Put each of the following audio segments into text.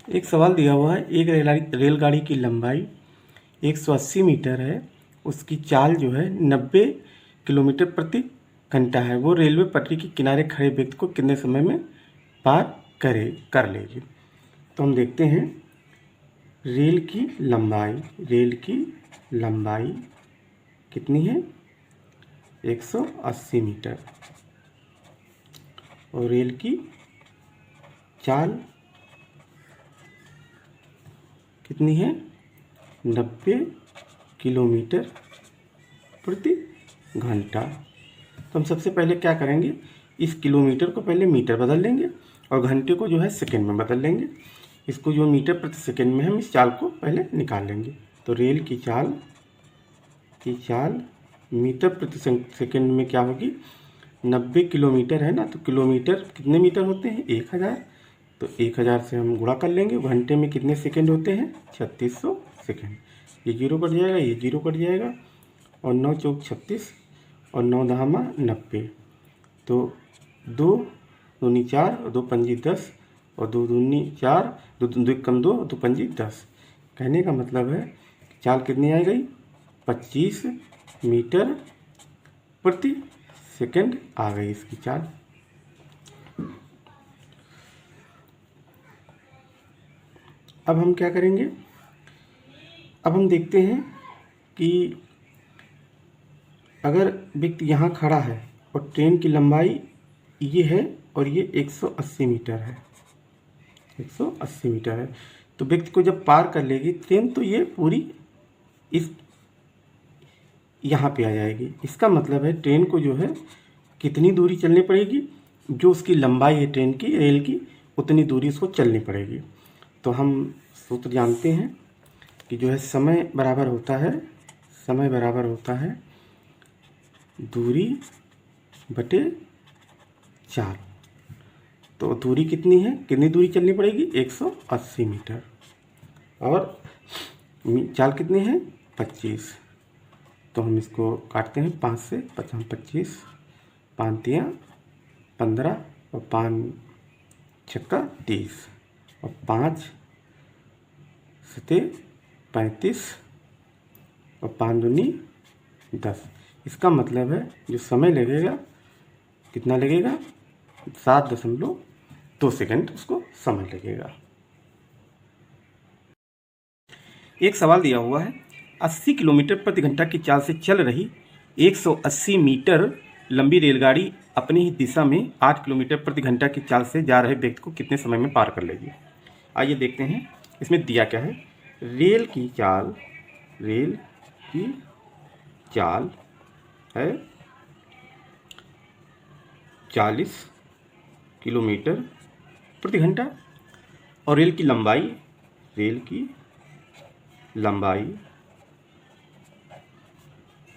एक सवाल दिया हुआ है, एक रेलगाड़ी की लंबाई 180 मीटर है, उसकी चाल जो है 90 किलोमीटर प्रति घंटा है, वो रेलवे पटरी के किनारे खड़े व्यक्ति को कितने समय में पार कर लेगी। तो हम देखते हैं रेल की लंबाई कितनी है, 180 मीटर, और रेल की चाल कितनी है, 90 किलोमीटर प्रति घंटा। तो हम सबसे पहले क्या करेंगे, इस किलोमीटर को पहले मीटर बदल लेंगे और घंटे को जो है सेकंड में बदल लेंगे। इसको जो मीटर प्रति सेकंड में हम इस चाल को पहले निकाल लेंगे। तो रेल की चाल मीटर प्रति सेकंड में क्या होगी, 90 किलोमीटर है ना, तो किलोमीटर कितने मीटर होते हैं, 1000। तो 1000 से हम गुणा कर लेंगे। घंटे में कितने सेकंड होते हैं, 3600 सेकंड। ये जीरो कट जाएगा, ये जीरो कट जाएगा, और 9 चौक 36 और 9 दहामा 90। तो 2 दूनी 4 और 2 पंजी 10 और 2 दूनी 4, 2 कम 2 2 पंजी 10। कहने का मतलब है चाल कितनी आ गई, 25 मीटर प्रति सेकंड आ गई इसकी चाल। अब हम क्या करेंगे, अब हम देखते हैं कि अगर व्यक्ति यहाँ खड़ा है और ट्रेन की लंबाई ये है और ये 180 मीटर है, 180 मीटर है, तो व्यक्ति को जब पार कर लेगी ट्रेन तो ये पूरी इस यहाँ पे आ जाएगी। इसका मतलब है ट्रेन को जो है कितनी दूरी चलनी पड़ेगी, जो उसकी लंबाई है ट्रेन की, रेल की, उतनी दूरी उसको चलनी पड़ेगी। तो हम सूत्र जानते हैं कि जो है समय बराबर होता है दूरी बटे चाल। तो दूरी कितनी है, कितनी दूरी चलनी पड़ेगी, 180 मीटर, और चाल कितनी है, 25। तो हम इसको काटते हैं 5 से, 25, 5 तियाँ 15 और 5 छक्का 30 और 5 सते 35 और 5 दूनी 10। इसका मतलब है जो समय लगेगा कितना लगेगा, 7.2 सेकंड उसको समय लगेगा। एक सवाल दिया हुआ है, 80 किलोमीटर प्रति घंटा की चाल से चल रही 180 मीटर लंबी रेलगाड़ी अपनी ही दिशा में 8 किलोमीटर प्रति घंटा की चाल से जा रहे व्यक्ति को कितने समय में पार कर लेगी। आइए देखते हैं इसमें दिया क्या है। रेल की चाल है 40 किलोमीटर प्रति घंटा और रेल की लंबाई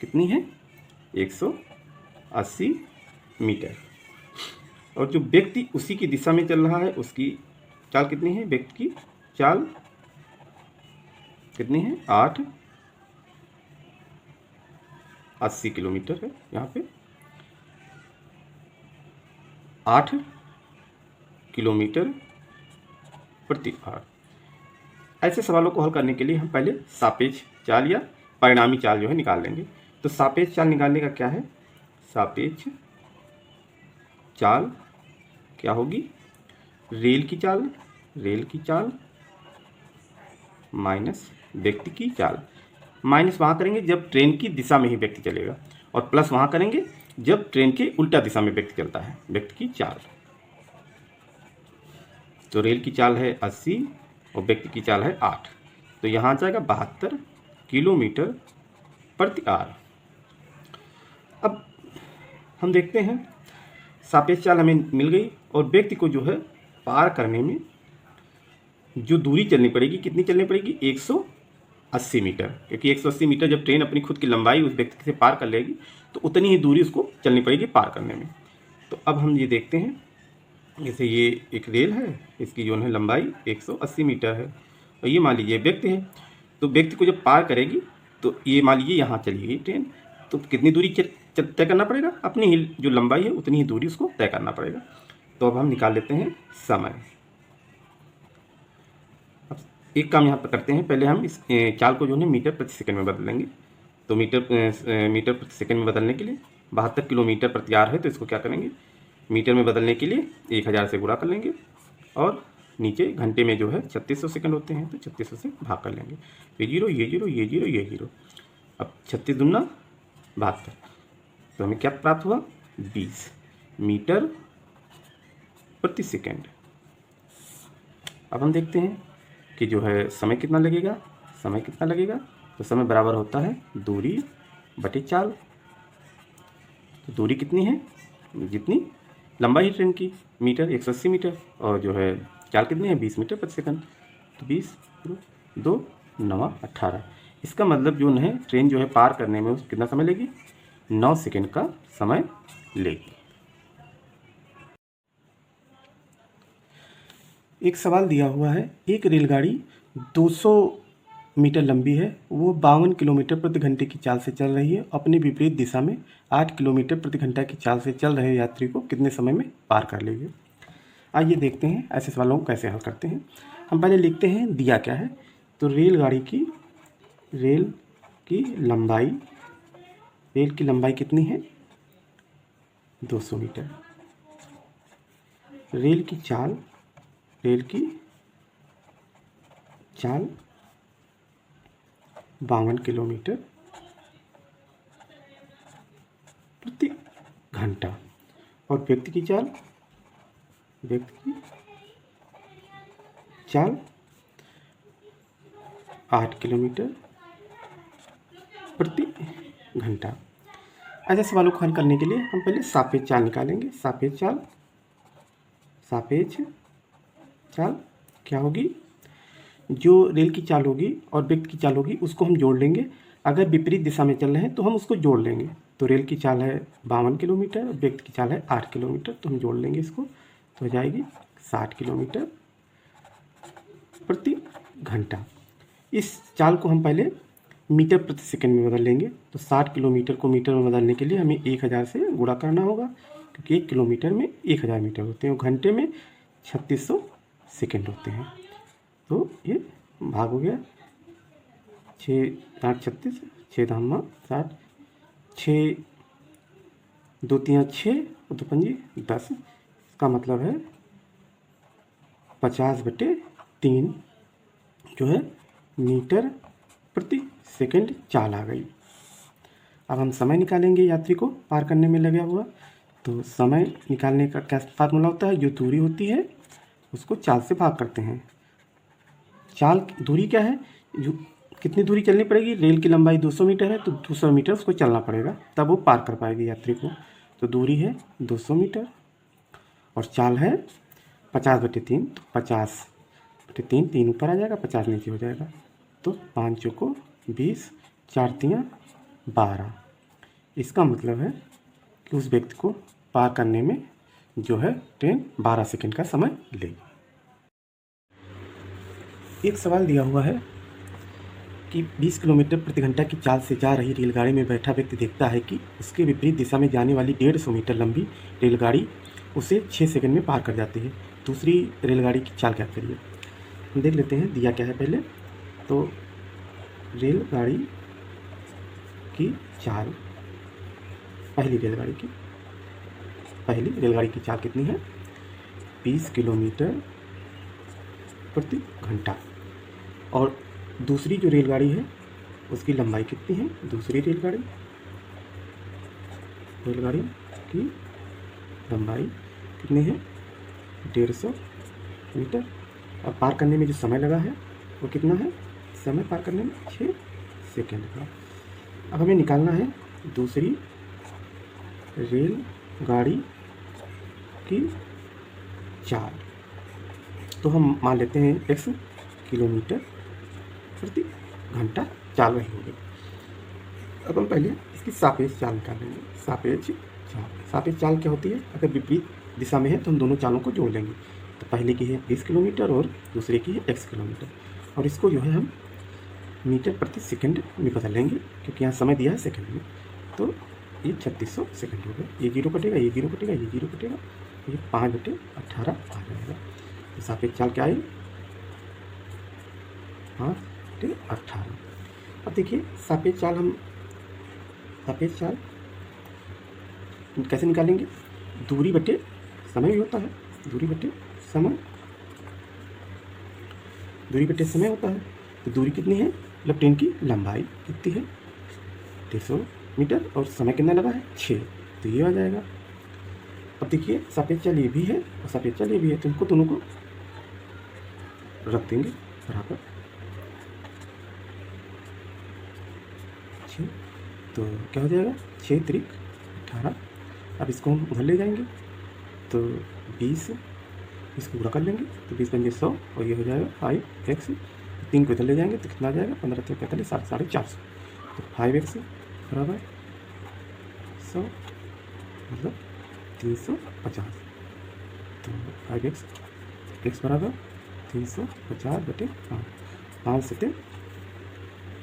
कितनी है, 180 मीटर, और जो व्यक्ति उसी की दिशा में चल रहा है उसकी चाल कितनी है, व्यक्ति की चाल कितनी है, 80 किलोमीटर है, यहाँ पे 8 किलोमीटर प्रति आवर। ऐसे सवालों को हल करने के लिए हम पहले सापेक्ष चाल या परिणामी चाल जो है निकाल लेंगे। तो सापेक्ष चाल निकालने का क्या है, सापेक्ष चाल क्या होगी, रेल की चाल माइनस व्यक्ति की चाल। माइनस वहाँ करेंगे जब ट्रेन की दिशा में ही व्यक्ति चलेगा, और प्लस वहाँ करेंगे जब ट्रेन के उल्टा दिशा में व्यक्ति चलता है, व्यक्ति की चाल। तो रेल की चाल है 80 और व्यक्ति की चाल है 8, तो यहाँ आ जाएगा 72 किलोमीटर प्रति आवर। अब हम देखते हैं सापेक्ष चाल हमें मिल गई, और व्यक्ति को जो है पार करने में जो दूरी चलनी पड़ेगी, कितनी चलनी पड़ेगी, 180 मीटर, क्योंकि 180 मीटर जब ट्रेन अपनी खुद की लंबाई उस व्यक्ति से पार कर लेगी तो उतनी ही दूरी उसको चलनी पड़ेगी पार करने में। तो अब हम ये देखते हैं, जैसे ये एक रेल है, इसकी जो है लंबाई 180 मीटर है, और ये मान लीजिए व्यक्ति है। तो व्यक्ति को जब पार करेगी तो ये मान लीजिए यहाँ चलेगी ट्रेन, तो कितनी दूरी तय करना पड़ेगा, अपनी ही जो लंबाई है उतनी ही दूरी उसको तय करना पड़ेगा। तो अब हम निकाल लेते हैं समय। एक काम यहाँ पर करते हैं, पहले हम इस चाल को जो है मीटर प्रति सेकंड में बदल लेंगे। तो मीटर प्रति सेकंड में बदलने के लिए 72 किलोमीटर प्रति आवर है, तो इसको क्या करेंगे, मीटर में बदलने के लिए 1000 से गुणा कर लेंगे और नीचे घंटे में जो है 3600 सेकंड होते हैं, तो 3600 से भाग कर लेंगे। ये जीरो, ये जीरो, ये जीरो, ये जीरो। अब 36 दूना 72, तो हमें क्या प्राप्त हुआ, 20 मीटर प्रति सेकंड। अब हम देखते हैं कि जो है समय कितना लगेगा, समय कितना लगेगा, तो समय बराबर होता है दूरी बटे चाल। तो दूरी कितनी है, जितनी लंबाई है ट्रेन की, मीटर 180 मीटर, और जो है चाल कितनी है, 20 मीटर प्रति सेकंड। तो 20 2 9 18। इसका मतलब जो है ट्रेन जो है पार करने में कितना समय लेगी, 9 सेकंड का समय लेगी। एक सवाल दिया हुआ है, एक रेलगाड़ी 200 मीटर लंबी है, वो 52 किलोमीटर प्रति घंटे की चाल से चल रही है, अपनी विपरीत दिशा में 8 किलोमीटर प्रति घंटा की चाल से चल रहे यात्री को कितने समय में पार कर लेगी। आइए देखते हैं ऐसे सवालों को कैसे हल करते हैं। हम पहले लिखते हैं दिया क्या है, तो रेल की लंबाई कितनी है, 200 मीटर। रेल की चाल 52 किलोमीटर प्रति घंटा, और व्यक्ति की चाल 8 किलोमीटर प्रति घंटा। ऐसे सवालों को हल करने के लिए हम पहले सापेक्ष चाल निकालेंगे। सापेक्ष चाल क्या होगी, जो रेल की चाल होगी और व्यक्ति की चाल होगी उसको हम जोड़ लेंगे। अगर विपरीत दिशा में चल रहे हैं तो हम उसको जोड़ लेंगे। तो रेल की चाल है 52 किलोमीटर, व्यक्ति की चाल है 8 किलोमीटर, तो हम जोड़ लेंगे इसको, तो हो जाएगी 60 किलोमीटर प्रति घंटा। इस चाल को हम पहले मीटर प्रति सेकंड में बदल लेंगे। तो 60 किलोमीटर को मीटर में बदलने के लिए हमें 1000 से गुणा करना होगा, क्योंकि 1 किलोमीटर में 1000 मीटर होते हैं और घंटे में 3600 सेकंड होते हैं। तो ये भाग हो गया, 6 8 36, 6 धामा 60, 6 2 3 6 और 2 पंजी 10। इसका मतलब है 50/3 जो है मीटर प्रति सेकंड चाल आ गई। अब हम समय निकालेंगे यात्री को पार करने में लगा हुआ। तो समय निकालने का क्या फार्मूला होता है, जो दूरी होती है उसको चाल से भाग करते हैं। चाल दूरी क्या है, जो कितनी दूरी चलनी पड़ेगी, रेल की लंबाई 200 मीटर है, तो 200 मीटर उसको चलना पड़ेगा, तब वो पार कर पाएगी यात्री को। तो दूरी है 200 मीटर और चाल है 50/3, तो 50/3, 3 ऊपर आ जाएगा, 50 नीचे हो जाएगा। तो 5 चौको 20, 4 तियाँ 12। इसका मतलब है कि उस व्यक्ति को पार करने में जो है ट्रेन 12 सेकंड का समय लेगी। एक सवाल दिया हुआ है कि 20 किलोमीटर प्रति घंटा की चाल से जा रही रेलगाड़ी में बैठा व्यक्ति देखता है कि उसके विपरीत दिशा में जाने वाली 150 मीटर लंबी रेलगाड़ी उसे 6 सेकंड में पार कर जाती है। दूसरी रेलगाड़ी की चाल क्या करिए, हम देख लेते हैं दिया क्या है पहले। तो रेलगाड़ी की चाल, पहली रेलगाड़ी की चाल कितनी है, 20 किलोमीटर प्रति घंटा, और दूसरी जो रेलगाड़ी है उसकी लंबाई कितनी है, दूसरी रेलगाड़ी की लंबाई कितनी है, 150 मीटर। और पार करने में जो समय लगा है वो कितना है, समय पार करने में 6 सेकंड का। अब हमें निकालना है दूसरी रेलगाड़ी की चाल। तो हम मान लेते हैं x किलोमीटर प्रति घंटा चाल रही होगी। अब हम पहले इसकी सापेक्ष चाल निकालेंगे। सापेक्ष चाल क्या होती है, अगर विपरीत दिशा में है तो हम दोनों चालों को जोड़ लेंगे। तो पहले की है 20 किलोमीटर और दूसरे की है x किलोमीटर, और इसको जो है हम मीटर प्रति सेकंड में बदल लेंगे, क्योंकि यहाँ समय दिया है सेकंड में। तो ये 3600 सेकंड हो गया। ये 0 कटेगा, ये 0 कटेगा, ये 0 कटेगा, ये 5/18 आ जाएगा। तो सापेक्ष चाल क्या आई, 5 बटे 18। अब देखिए सापेक्ष चाल कैसे निकालेंगे? दूरी बटे समय भी होता है, दूरी बटे समय होता है। तो दूरी कितनी है? मतलब ट्रेन की लंबाई कितनी है? 300 मीटर, और समय कितना लगा है? 6। तो ये आ जाएगा। अब देखिए सापेक्ष चाल ये भी है और सापेक्ष चाल ये भी है, तो इनको दोनों को रख देंगे बराबर 6। तो क्या हो जाएगा? 6 त्रिक 18। अब इसको हम उधर ले जाएंगे तो 20, इसको पूरा कर लेंगे तो 20 बन 100, और ये हो जाएगा 5x। 3 को इधर ले जाएंगे तो कितना आ जाएगा? 15 3 45 450। तो 5x बराबर 100 मतलब 350। तो 5x बराबर 350 बटे 5 सटे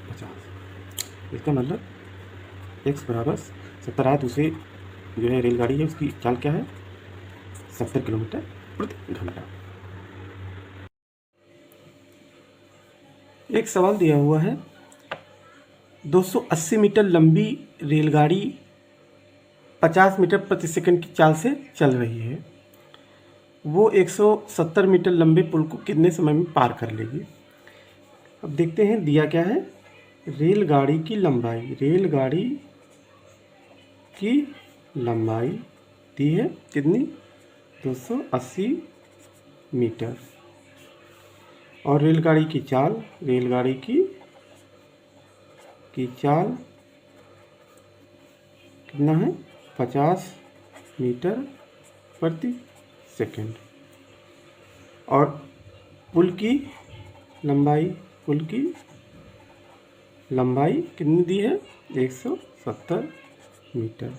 50। इसका मतलब x बराबर 70 आया। दूसरी जो है रेलगाड़ी है उसकी चाल क्या है? 70 किलोमीटर प्रति घंटा। एक सवाल दिया हुआ है, 280 मीटर लंबी रेलगाड़ी 50 मीटर प्रति सेकंड की चाल से चल रही है। वो 170 मीटर लंबे पुल को कितने समय में पार कर लेगी? अब देखते हैं दिया क्या है। रेलगाड़ी की लंबाई दी है कितनी? 280 मीटर। और रेलगाड़ी की चाल कितना है? 50 मीटर प्रति सेकंड। और पुल की लंबाई कितनी दी है? 170 मीटर।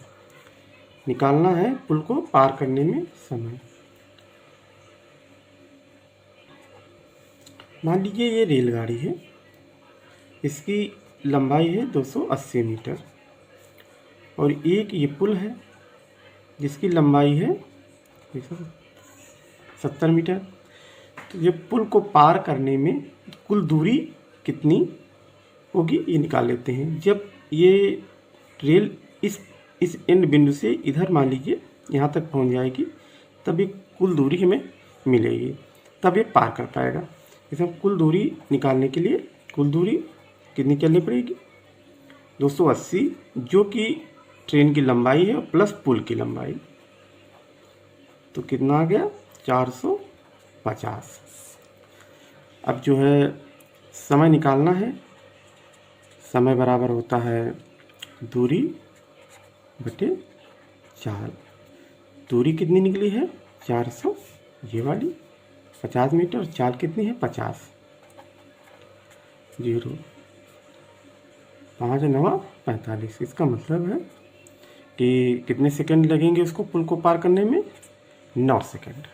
निकालना है पुल को पार करने में समय। मान लीजिए ये रेलगाड़ी है, इसकी लंबाई है 280 मीटर, और एक ये पुल है जिसकी लंबाई है 170 मीटर। तो ये पुल को पार करने में कुल दूरी कितनी होगी ये निकाल लेते हैं। जब ये रेल इस एंड बिंदु से इधर मान लीजिए यहाँ तक पहुँच जाएगी, तब ये कुल दूरी हमें मिलेगी, तब ये पार कर पाएगा। इसमें कुल दूरी निकालने के लिए कुल दूरी कितनी चलनी पड़ेगी? 280, जो कि ट्रेन की लंबाई है, प्लस पुल की लंबाई, तो कितना आ गया? 450। अब जो है समय निकालना है। समय बराबर होता है दूरी बटे चाल। दूरी कितनी निकली है? 400, ये वाली 50 मीटर। चाल कितनी है? 50। 0 5 9 45। इसका मतलब है कि कितने सेकंड लगेंगे उसको पुल को पार करने में? 9 सेकंड।